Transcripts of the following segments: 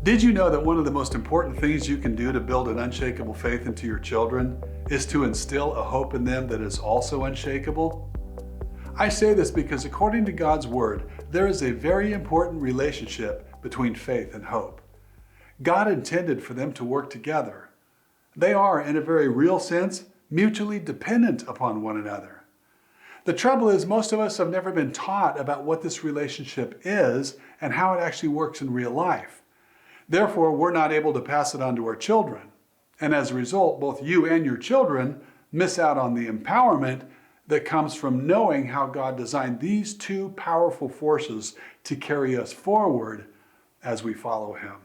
Did you know that one of the most important things you can do to build an unshakable faith into your children is to instill a hope in them that is also unshakable? I say this because according to God's Word, there is a very important relationship between faith and hope. God intended for them to work together. They are, in a very real sense, mutually dependent upon one another. The trouble is, most of us have never been taught about what this relationship is and how it actually works in real life. Therefore, we're not able to pass it on to our children. And as a result, both you and your children miss out on the empowerment that comes from knowing how God designed these two powerful forces to carry us forward as we follow Him.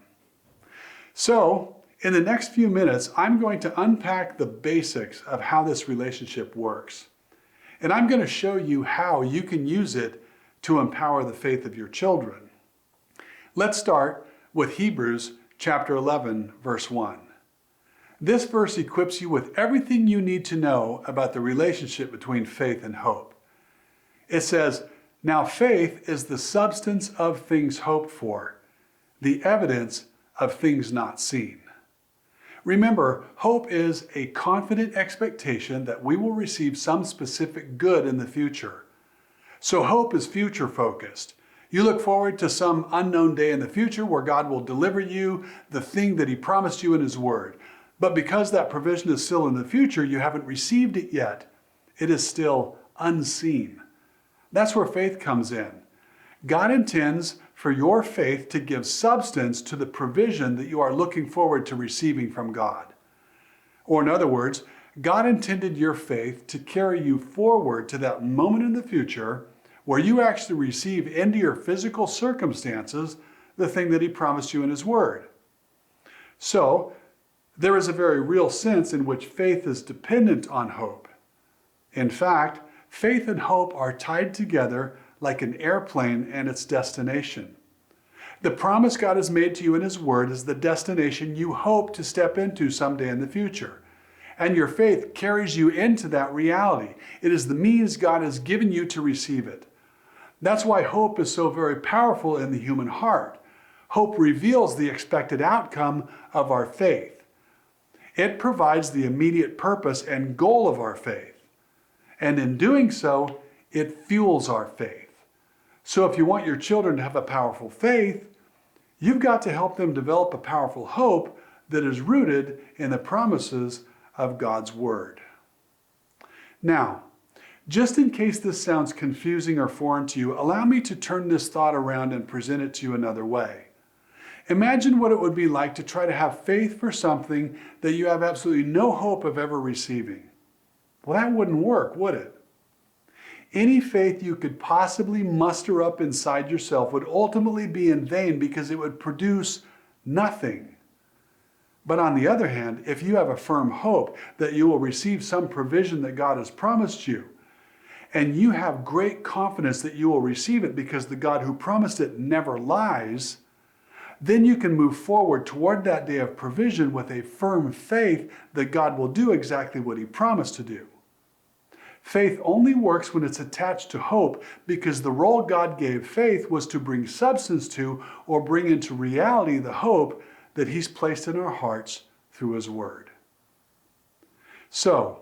So, in the next few minutes, I'm going to unpack the basics of how this relationship works. And I'm going to show you how you can use it to empower the faith of your children. Let's start with Hebrews chapter 11, verse 1. This verse equips you with everything you need to know about the relationship between faith and hope. It says, "Now faith is the substance of things hoped for, the evidence of things not seen." Remember, hope is a confident expectation that we will receive some specific good in the future. So hope is future focused. You look forward to some unknown day in the future where God will deliver you the thing that He promised you in His Word. But because that provision is still in the future, you haven't received it yet. It is still unseen. That's where faith comes in. God intends for your faith to give substance to the provision that you are looking forward to receiving from God. Or in other words, God intended your faith to carry you forward to that moment in the future where you actually receive into your physical circumstances the thing that He promised you in His Word. So, there is a very real sense in which faith is dependent on hope. In fact, faith and hope are tied together like an airplane and its destination. The promise God has made to you in His Word is the destination you hope to step into someday in the future. And your faith carries you into that reality. It is the means God has given you to receive it. That's why hope is so very powerful in the human heart. Hope reveals the expected outcome of our faith. It provides the immediate purpose and goal of our faith. And in doing so, it fuels our faith. So if you want your children to have a powerful faith, you've got to help them develop a powerful hope that is rooted in the promises of God's Word. Now, just in case this sounds confusing or foreign to you, allow me to turn this thought around and present it to you another way. Imagine what it would be like to try to have faith for something that you have absolutely no hope of ever receiving. Well, that wouldn't work, would it? Any faith you could possibly muster up inside yourself would ultimately be in vain because it would produce nothing. But on the other hand, if you have a firm hope that you will receive some provision that God has promised you, and you have great confidence that you will receive it because the God who promised it never lies, then you can move forward toward that day of provision with a firm faith that God will do exactly what He promised to do. Faith only works when it's attached to hope because the role God gave faith was to bring substance to or bring into reality the hope that He's placed in our hearts through His Word. So,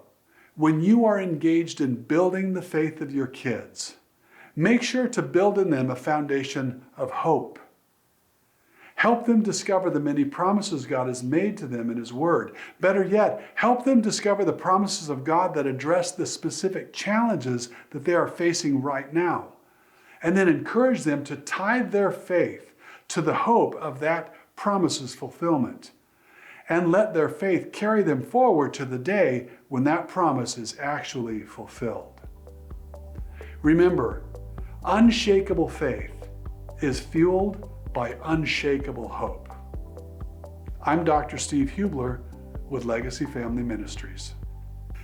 when you are engaged in building the faith of your kids, make sure to build in them a foundation of hope. Help them discover the many promises God has made to them in His Word. Better yet, help them discover the promises of God that address the specific challenges that they are facing right now. And then encourage them to tie their faith to the hope of that promise's fulfillment. And let their faith carry them forward to the day when that promise is actually fulfilled. Remember, unshakable faith is fueled by unshakable hope. I'm Dr. Steve Hubler with Legacy Family Ministries.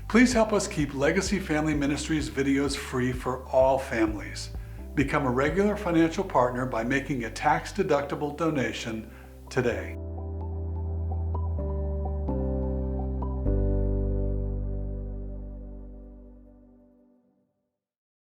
Please help us keep Legacy Family Ministries videos free for all families. Become a regular financial partner by making a tax-deductible donation today.